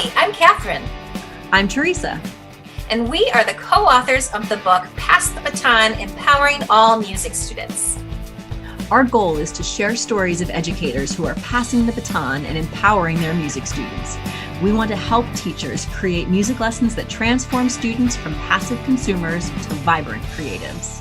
Hi, I'm Catherine. I'm Teresa. And we are the co-authors of the book, Pass the Baton, Empowering All Music Students. Our goal is to share stories of educators who are passing the baton and empowering their music students. We want to help teachers create music lessons that transform students from passive consumers to vibrant creatives.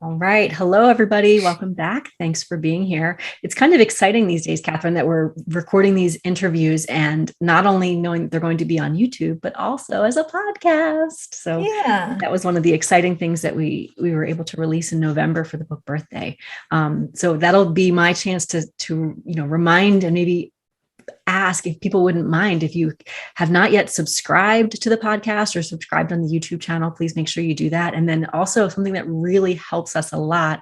All right. Hello, everybody. Welcome back. Thanks for being here. It's kind of exciting these days, Catherine, that we're recording these interviews and not only knowing that they're going to be on YouTube, but also as a podcast. So that was one of the exciting things that we were able to release in November for the book birthday. So that'll be my chance to remind and maybe ask if people wouldn't mind, if you have not yet subscribed to the podcast or subscribed on the YouTube channel, please make sure you do that. And then also something that really helps us a lot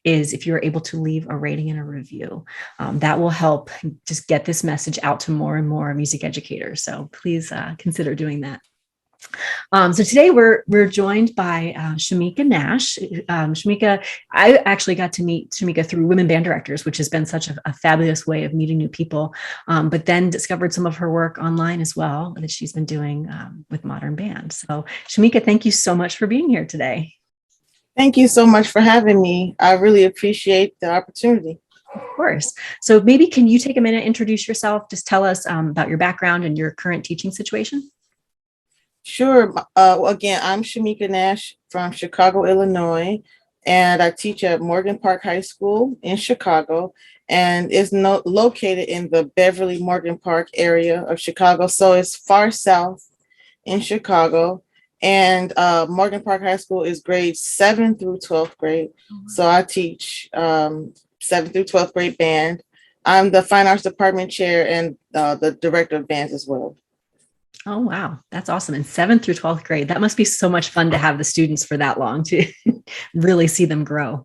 is if you're able to leave a rating and a review. That will help just get this message out to more and more music educators. So please consider doing that. So today we're joined by Shemeka Nash. Shamika, I actually got to meet Shamika through Women Band Directors, which has been such a fabulous way of meeting new people, but then discovered some of her work online as well that she's been doing with modern band. So Shamika, thank you so much for being here today. Thank you so much for having me. I really appreciate the opportunity. Of course. So maybe can you take a minute, introduce yourself, just tell us about your background and your current teaching situation? Sure. Again, I'm Shemeka Nash from Chicago, Illinois, and I teach at Morgan Park High School in Chicago, and is located in the Beverly Morgan Park area of Chicago. So it's far south in Chicago. And Morgan Park High School is grades 7th through 12th grade. So I teach 7th through 12th grade band. I'm the Fine Arts Department chair and the director of bands as well. Oh, wow. That's awesome. In 7th through 12th grade, that must be so much fun to have the students for that long to really see them grow.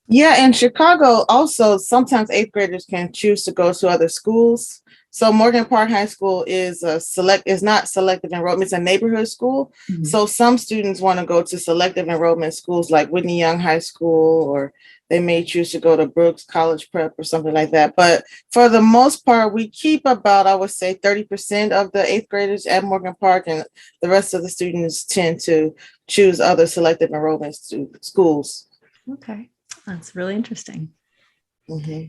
Yeah, in Chicago, also, sometimes 8th graders can choose to go to other schools. So Morgan Park High School is not selective enrollment, it's a neighborhood school. Mm-hmm. So some students want to go to selective enrollment schools like Whitney Young High School, or they may choose to go to Brooks College Prep or something like that. But for the most part, we keep about, I would say, 30% of the 8th graders at Morgan Park, and the rest of the students tend to choose other selective enrollment schools. Okay, that's really interesting. Mm-hmm.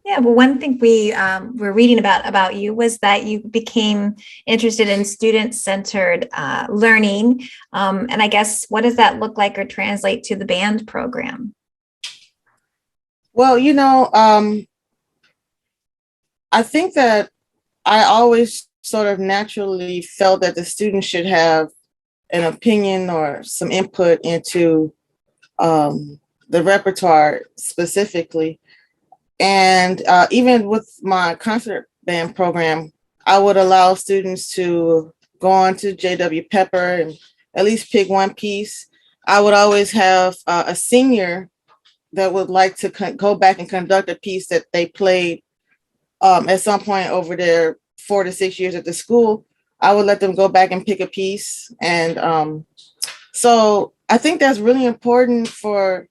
Yeah, well, one thing we were reading about you was that you became interested in student-centered learning. And I guess, what does that look like or translate to the band program? Well, I think that I always sort of naturally felt that the students should have an opinion or some input into the repertoire specifically. And even with my concert band program, I would allow students to go on to J.W. Pepper and at least pick one piece. I would always have a senior that would like to go back and conduct a piece that they played at some point over their 4 to 6 years at the school. I would let them go back and pick a piece. And so I think that's really important for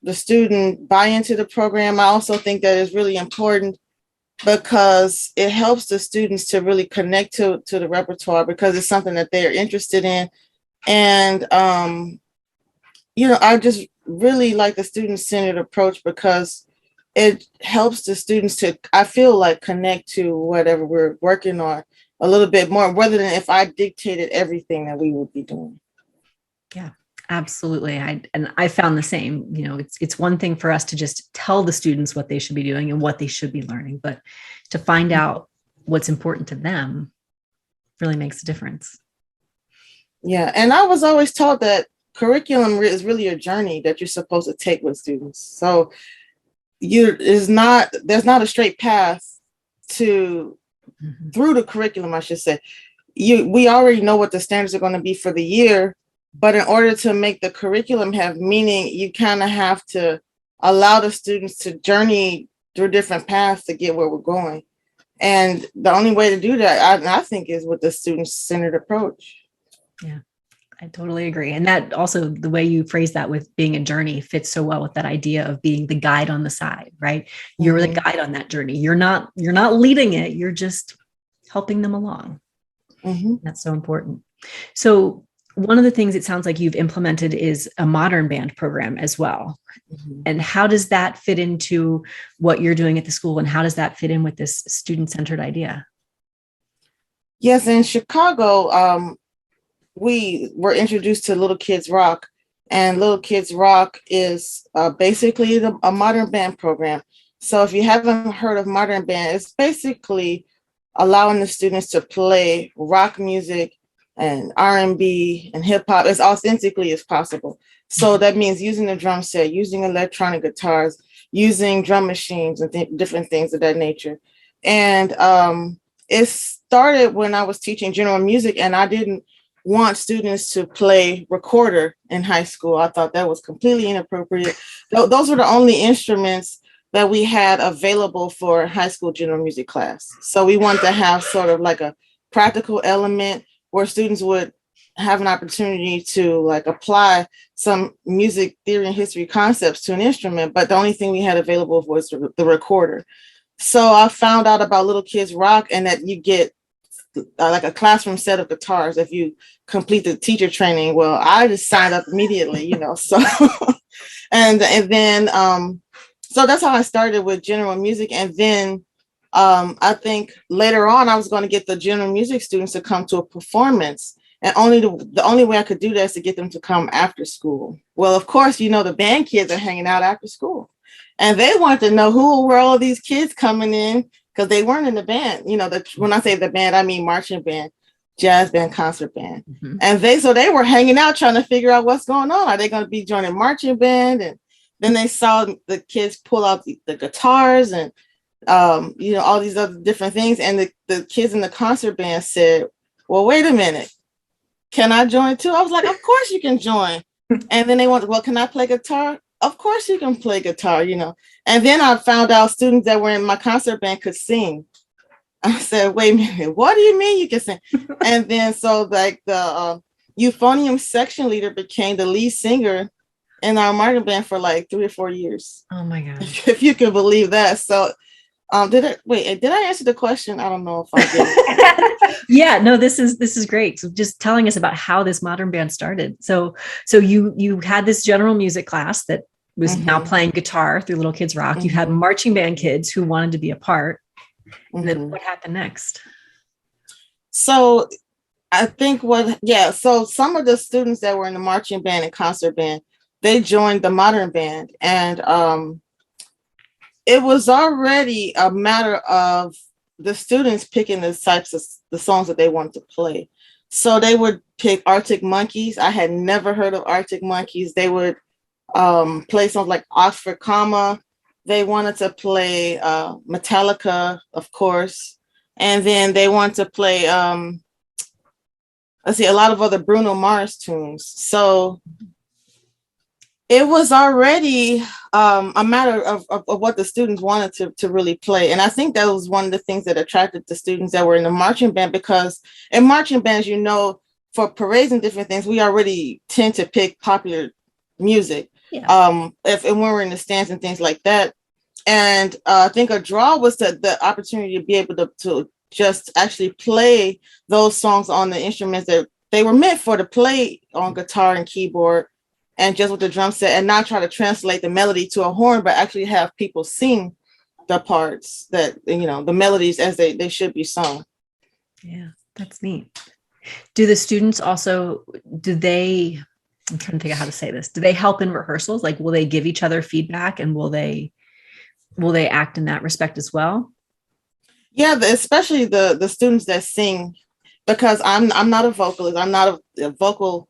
the student buy into the program. I also think that is really important because it helps the students to really connect to the repertoire because it's something that they're interested in. And, I just really like the student-centered approach because it helps the students to, I feel like, connect to whatever we're working on a little bit more, rather than if I dictated everything that we would be doing. Yeah. Absolutely. I found the same. It's one thing for us to just tell the students what they should be doing and what they should be learning, but to find out what's important to them really makes a difference. Yeah. And I was always taught that curriculum is really a journey that you're supposed to take with students. So there's not a straight path through the curriculum, I should say. We already know what the standards are going to be for the year. But in order to make the curriculum have meaning, you kind of have to allow the students to journey through different paths to get where we're going. And the only way to do that, I think, is with the student-centered approach. Yeah, I totally agree. And that also, the way you phrase that with being a journey fits so well with that idea of being the guide on the side, right? You're the guide on that journey. You're not leading it. You're just helping them along. That's so important. So one of the things it sounds like you've implemented is a modern band program as well. And how does that fit into what you're doing at the school? And how does that fit in with this student-centered idea? Yes, in Chicago, we were introduced to Little Kids Rock, and Little Kids Rock is basically a modern band program. So if you haven't heard of modern band, it's basically allowing the students to play rock music and R&B and hip hop as authentically as possible. So that means using the drum set, using electronic guitars, using drum machines and different things of that nature. And it started when I was teaching general music, and I didn't want students to play recorder in high school. I thought that was completely inappropriate. Those were the only instruments that we had available for high school general music class. So we wanted to have sort of like a practical element where students would have an opportunity to like apply some music theory and history concepts to an instrument, but the only thing we had available was the recorder. So I found out about Little Kids Rock, and that you get like a classroom set of guitars if you complete the teacher training. Well, I just signed up immediately, so and then so that's how I started with general music. And then I think later on I was going to get the general music students to come to a performance, and the only way I could do that is to get them to come after school. Well, of course, the band kids are hanging out after school, and they wanted to know who were all these kids coming in, because they weren't in the band. When I say the band, I mean marching band, jazz band, concert band. And they were hanging out trying to figure out what's going on. Are they going to be joining marching band? And then they saw the kids pull out the guitars and, all these other different things. And the kids in the concert band said, well, wait a minute. Can I join too? I was like, of course you can join. And then they wanted, well, can I play guitar? Of course you can play guitar, And then I found out students that were in my concert band could sing. I said, wait a minute, what do you mean you can sing? And then so like the euphonium section leader became the lead singer in our marching band for like 3 or 4 years. Oh my gosh. If you can believe that. So did I answer the question? I don't know if I did. Yeah, no, this is great. So just telling us about how this modern band started. So you had this general music class that was now playing guitar through Little Kids Rock. You had marching band kids who wanted to be a part. And then what happened next? So I think so some of the students that were in the marching band and concert band, they joined the modern band. And it was already a matter of the students picking the types of the songs that they wanted to play. So they would pick Arctic Monkeys. I had never heard of Arctic Monkeys. They would play songs like Oxford Comma. They wanted to play Metallica, of course. And then they wanted to play, a lot of other Bruno Mars tunes. So it was already a matter of what the students wanted to really play. And I think that was one of the things that attracted the students that were in the marching band, because in marching bands, for parades and different things, we already tend to pick popular music. Yeah. When we're in the stands and things like that. And I think a draw was the opportunity to be able to just actually play those songs on the instruments that they were meant for, to play on guitar and keyboard and just with the drum set, and not try to translate the melody to a horn, but actually have people sing the parts that, the melodies as they should be sung. Yeah, that's neat. Do the students also, I'm trying to figure out how to say this. Do they help in rehearsals? Like, will they give each other feedback, and will they act in that respect as well? Yeah, especially the students that sing, because I'm not a vocalist. I'm not a vocal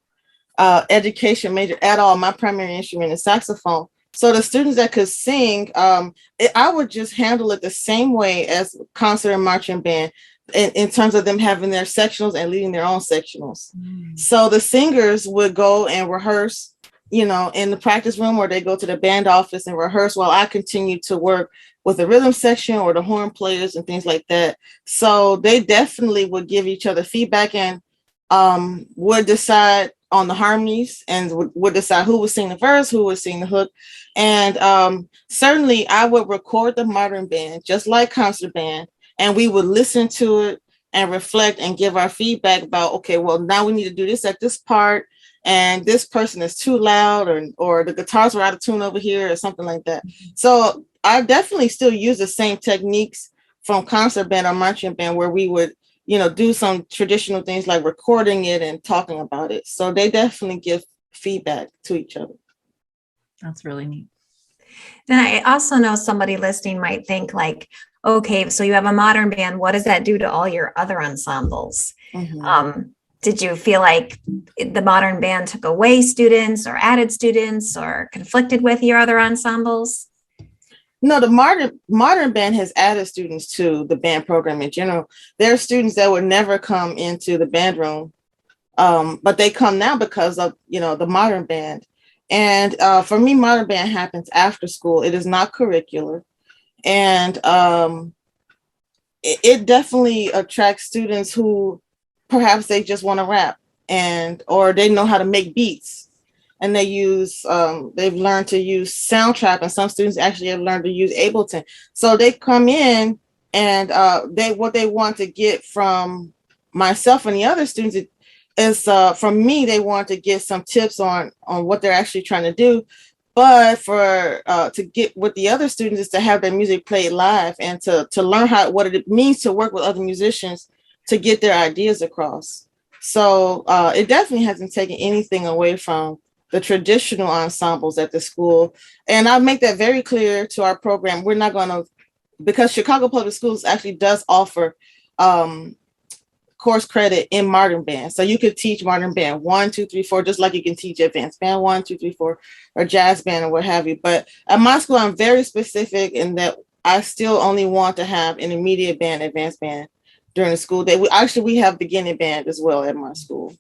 education major at all. My primary instrument is saxophone. So the students that could sing, I would just handle it the same way as concert and marching band, in terms of them having their sectionals and leading their own sectionals. So the singers would go and rehearse, in the practice room, or they go to the band office and rehearse, while I continue to work with the rhythm section or the horn players and things like that. So they definitely would give each other feedback, and would decide on the harmonies and would decide who would sing the verse, who would sing the hook. And certainly I would record the modern band, just like concert band, and we would listen to it and reflect and give our feedback about, okay, well, now we need to do this at this part, and this person is too loud, or the guitars are out of tune over here, or something like that. So I definitely still use the same techniques from concert band or marching band, where we would, do some traditional things like recording it and talking about it. So they definitely give feedback to each other. That's really neat. Then I also know somebody listening might think like, okay, so you have a modern band. What does that do to all your other ensembles? Mm-hmm. Did you feel like the modern band took away students or added students or conflicted with your other ensembles? No, the modern band has added students to the band program in general. There are students that would never come into the band room, but they come now because of, the modern band. And for me, modern band happens after school. It is not curricular. And it definitely attracts students who perhaps they just want to rap, or they know how to make beats. And they've learned to use Soundtrap, and some students actually have learned to use Ableton. So they come in, and what they want to get from myself and the other students is from me, they want to get some tips on what they're actually trying to do. But to get with the other students is to have their music played live, and to learn what it means to work with other musicians to get their ideas across. So it definitely hasn't taken anything away from the traditional ensembles at the school. And I make that very clear to our program. We're not going to, because Chicago Public Schools actually does offer course credit in modern band. So you could teach modern band 1, 2, 3, 4, just like you can teach advanced band 1, 2, 3, 4, or jazz band or what have you. But at my school, I'm very specific in that I still only want to have intermediate band, advanced band during the school day. We have beginning band as well at my school.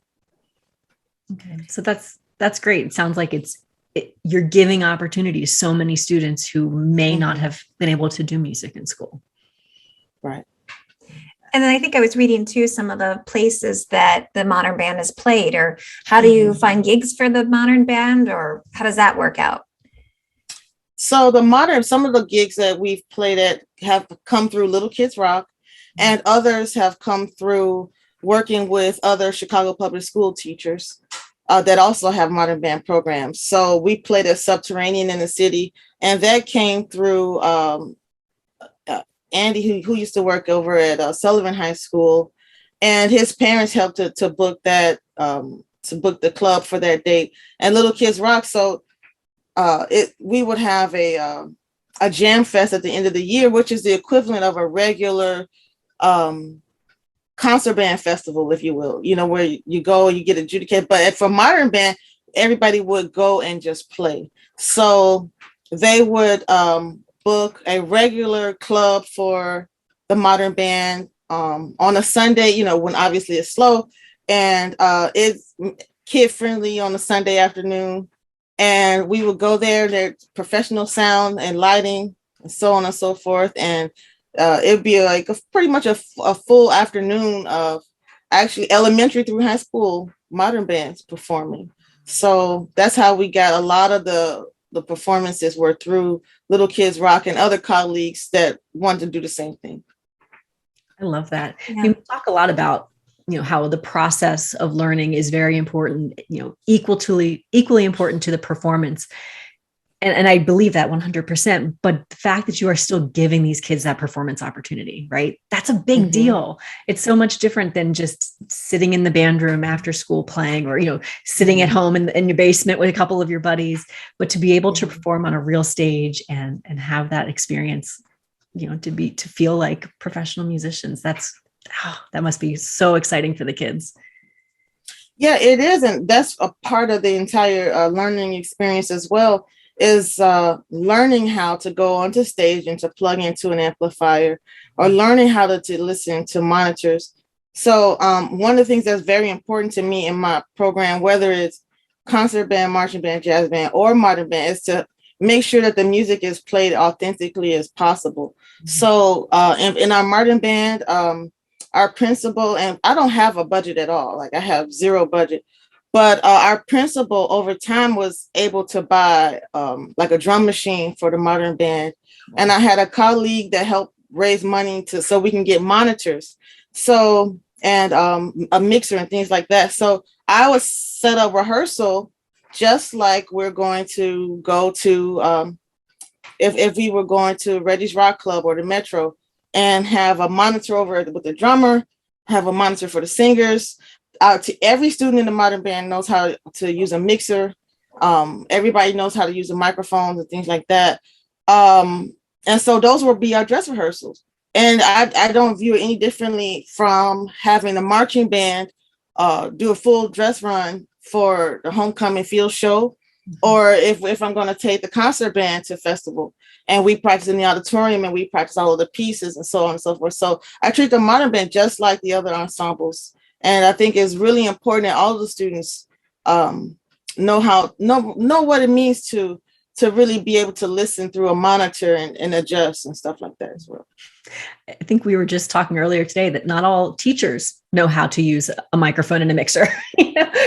Okay, so that's great. It sounds like you're giving opportunity to so many students who may not have been able to do music in school. Right. And then I think I was reading too some of the places that the modern band has played, or how do you find gigs for the modern band, or how does that work out? So some of the gigs that we've played at have come through Little Kids Rock, and others have come through working with other Chicago public school teachers that also have modern band programs. So we played at Subterranean in the city, and that came through Andy, who used to work over at Sullivan High School, and his parents helped to book that, to book the club for that date. And Little Kids Rock, so we would have a jam fest at the end of the year, which is the equivalent of a regular concert band festival, if you will, where you go, you get adjudicated. But for modern band, everybody would go and just play. So they would book a regular club for the modern band on a Sunday, when obviously it's slow, and it's kid friendly on a Sunday afternoon. And we would go there, there's professional sound and lighting and so on and so forth. And it'd be like pretty much a full afternoon of actually elementary through high school modern bands performing. So that's how we got a lot of the performances were through Little Kids Rock and other colleagues that wanted to do the same thing. I love that. Yeah. You talk a lot about, how the process of learning is very important, equally important to the performance. And I believe that 100%, but the fact that you are still giving these kids that performance opportunity, right? That's a big deal. It's so much different than just sitting in the band room after school playing, or, sitting at home in your basement with a couple of your buddies, but to be able to perform on a real stage and have that experience, to feel like professional musicians, that must be so exciting for the kids. Yeah, it is. And that's a part of the entire learning experience as well, is learning how to go onto stage and to plug into an amplifier, or learning how to listen to monitors. So one of the things that's very important to me in my program, whether it's concert band, marching band, jazz band, or modern band, is to make sure that the music is played authentically as possible. So in our modern band, our principal, and I don't have a budget at all, like I have zero budget, But our principal over time was able to buy like a drum machine for the modern band. And I had a colleague that helped raise money so we can get monitors. So, and a mixer and things like that. So I would set up rehearsal just like we're going to go to, if we were going to Reggie's Rock Club or the Metro, and have a monitor over with the drummer, have a monitor for the singers. To every student in the modern band knows how to use a mixer. Everybody knows how to use the microphones and things like that. And so those will be our dress rehearsals. And I don't view it any differently from having a marching band do a full dress run for the homecoming field show, or if I'm going to take the concert band to festival and we practice in the auditorium and we practice all of the pieces and so on and so forth. So I treat the modern band just like the other ensembles. And I think it's really important that all of the students know what it means to really be able to listen through a monitor and adjust and stuff like that as well. I think we were just talking earlier today that not all teachers know how to use a microphone and a mixer.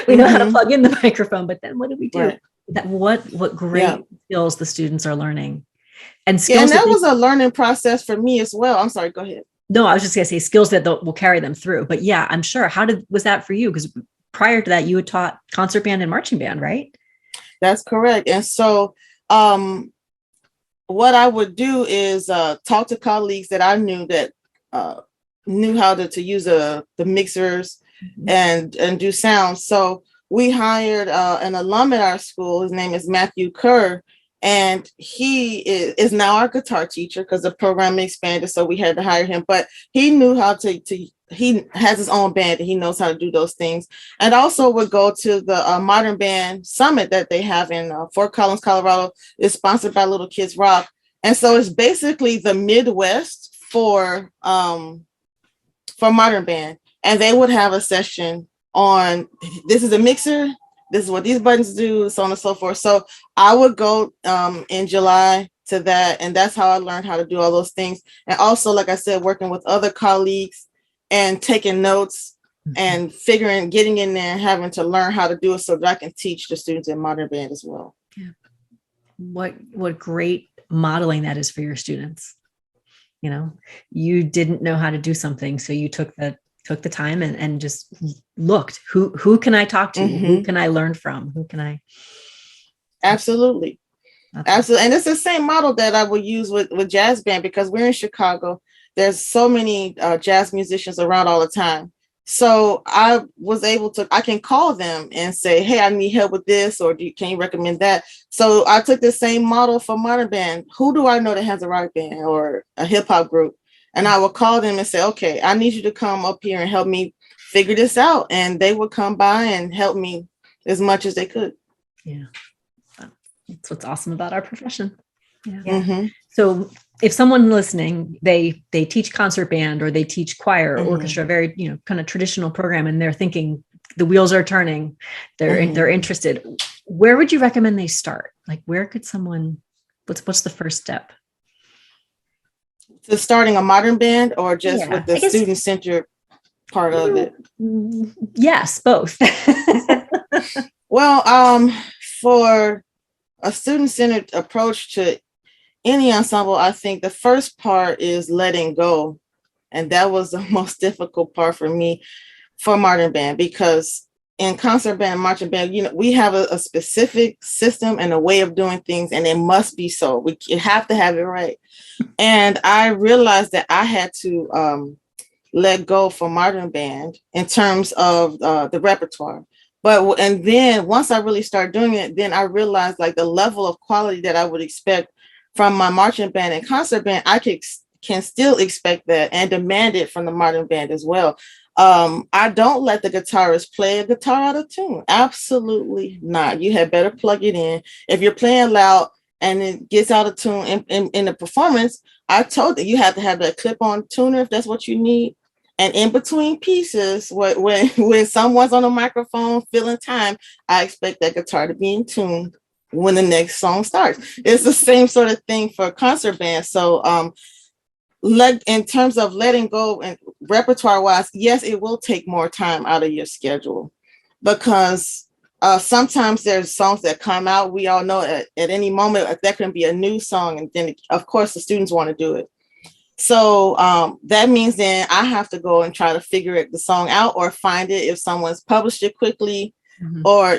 We know how to plug in the microphone, but then what do we do? Right. What great skills the students are learning. And skills and that was a learning process for me as well. I'm sorry, go ahead. No, I was just going to say skills that will carry them through. But yeah, I'm sure. Was that for you? Because prior to that, you had taught concert band and marching band, right? That's correct. And so what I would do is talk to colleagues that I knew that knew how to use the mixers and do sound. So we hired an alum at our school. His name is Matthew Kerr. And he is now our guitar teacher because the program expanded, so we had to hire him. But he knew how to he has his own band and he knows how to do those things. And also would go to the Modern Band Summit that they have in Fort Collins, Colorado. It's sponsored by Little Kids Rock. And so it's basically the Midwest for Modern Band. And they would have a session on, this is a mixer, this is what these buttons do, so on and so forth. So I would go in July to that, and that's how I learned how to do all those things. And also, like I said, working with other colleagues and taking notes and getting in there and having to learn how to do it so that I can teach the students in Modern Band as well. Yeah. What great modeling that is for your students. You didn't know how to do something, so you took the time and just looked, who can I talk to? Who can I learn from? Who can I? Absolutely. Absolutely. And it's the same model that I will use with jazz band, because we're in Chicago. There's so many jazz musicians around all the time. So I was able I can call them and say, hey, I need help with this, or can you recommend that? So I took the same model for Modern Band. Who do I know that has a rock band or a hip hop group? And I would call them and say, okay, I need you to come up here and help me figure this out. And they would come by and help me as much as they could. Yeah. That's what's awesome about our profession. Yeah. Mm-hmm. So if someone listening, they teach concert band or they teach choir or orchestra, very, kind of traditional program, and they're thinking the wheels are turning, they're interested. Where would you recommend they start? Like, where could someone, what's the first step? To starting a modern band, or just with the student-centered part of it? Yes, both. Well, for a student-centered approach to any ensemble, I think the first part is letting go. And that was the most difficult part for me for modern band, because in concert band and marching band, we have a specific system and a way of doing things, and it must be so. We have to have it right. And I realized that I had to let go for modern band in terms of the repertoire. And then once I really started doing it, then I realized like the level of quality that I would expect from my marching band and concert band, I can still expect that and demand it from the modern band as well. I don't let the guitarist play a guitar out of tune. Absolutely not. You had better plug it in. If you're playing loud and it gets out of tune in the performance, I told you have to have that clip-on tuner if that's what you need. And in between pieces, when someone's on a microphone filling time, I expect that guitar to be in tune when the next song starts. It's the same sort of thing for concert band. So in terms of letting go and repertoire wise, yes, it will take more time out of your schedule, because Sometimes there's songs that come out. We all know at any moment that can be a new song, and then of course the students want to do it. So that means then I have to go and try to figure the song out or find it if someone's published it quickly, or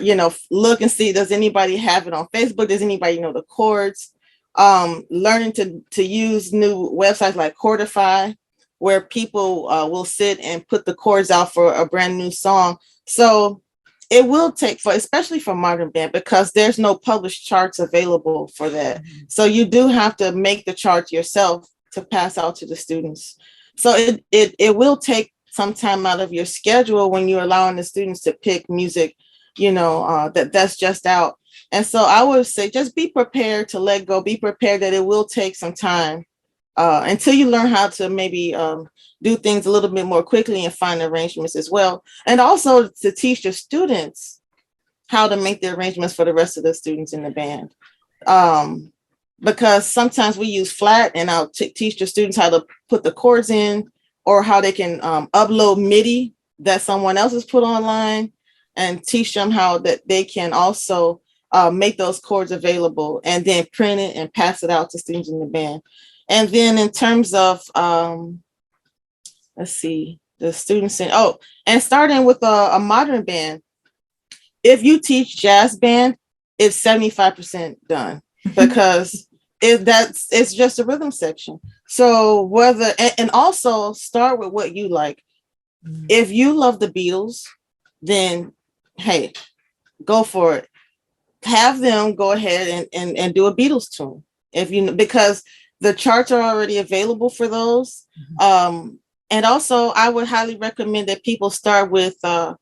look and see, does anybody have it on Facebook? Does anybody know the chords? Learning to use new websites like Chordify, where people will sit and put the chords out for a brand new song. So it will take, especially for modern band, because there's no published charts available for that. So you do have to make the charts yourself to pass out to the students. So it will take some time out of your schedule when you're allowing the students to pick music, that's just out. And so I would say just be prepared to let go. Be prepared that it will take some time until you learn how to maybe do things a little bit more quickly and find arrangements as well. And also to teach your students how to make the arrangements for the rest of the students in the band. Because sometimes we use flat, and I'll teach the students how to put the chords in, or how they can upload MIDI that someone else has put online, and teach them how that they can also make those chords available and then print it and pass it out to students in the band. And then in terms of, let's see, the students and starting with a modern band, if you teach jazz band, it's 75% done because it's just a rhythm section. So and also start with what you like. If you love the Beatles, then hey, go for it. Have them go ahead and do a Beatles tune. Because the charts are already available for those. And also I would highly recommend that people start with a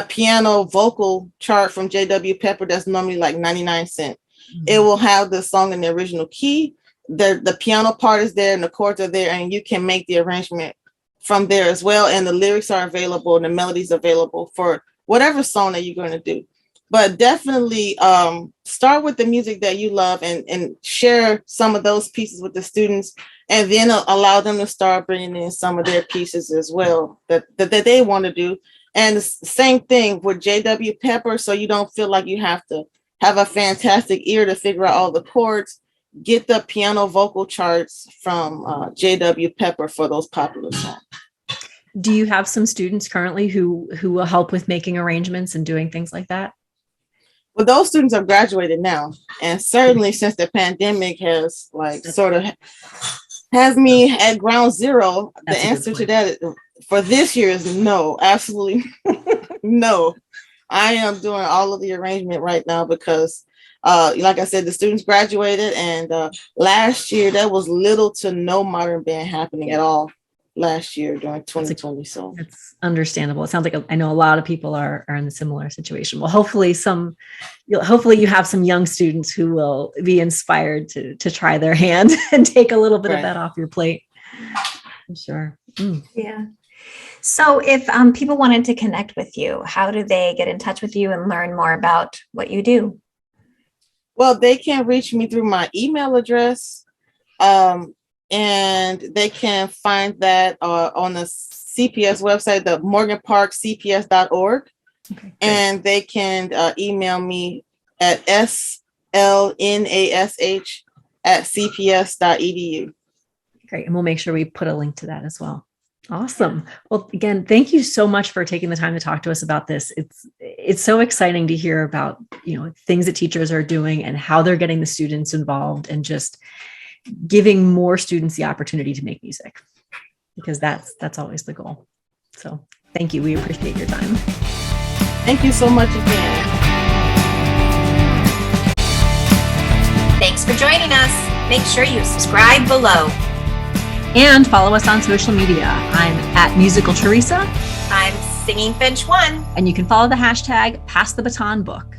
piano vocal chart from J.W. Pepper that's normally like 99 cents. It will have the song in the original key. The piano part is there and the chords are there, and you can make the arrangement from there as well. And the lyrics are available and the melodies available for whatever song that you're going to do. But definitely start with the music that you love and share some of those pieces with the students, and then allow them to start bringing in some of their pieces as well that they want to do. And the same thing with J.W. Pepper, so you don't feel like you have to have a fantastic ear to figure out all the chords. Get the piano vocal charts from J.W. Pepper for those popular songs. Do you have some students currently who will help with making arrangements and doing things like that? Well, those students have graduated now. And certainly since the pandemic has has me at ground zero, the answer to that for this year is no, absolutely no. I am doing all of the arrangement right now because like I said, the students graduated, and last year there was little to no modern band happening at all last year during 2020. So it's understandable. It sounds like I know a lot of people are in a similar situation. Well, hopefully you have some young students who will be inspired to try their hand and take a little bit of that off your plate. I'm sure. Yeah. So if people wanted to connect with you, how do they get in touch with you and learn more about what you do? Well, they can reach me through my email address, and they can find that on the CPS website, the morganparkcps.org. Okay, and they can email me at slnash@cps.edu. Great. And we'll make sure we put a link to that as well. Awesome. Well, again, thank you so much for taking the time to talk to us about this. It's so exciting to hear about, things that teachers are doing and how they're getting the students involved and just giving more students the opportunity to make music, because that's always the goal. So thank you. We appreciate your time. Thank you so much again. Thanks for joining us. Make sure you subscribe below. And follow us on social media. I'm at Musical Teresa. I'm Singing Finch 1. And you can follow the hashtag Pass the Baton Book.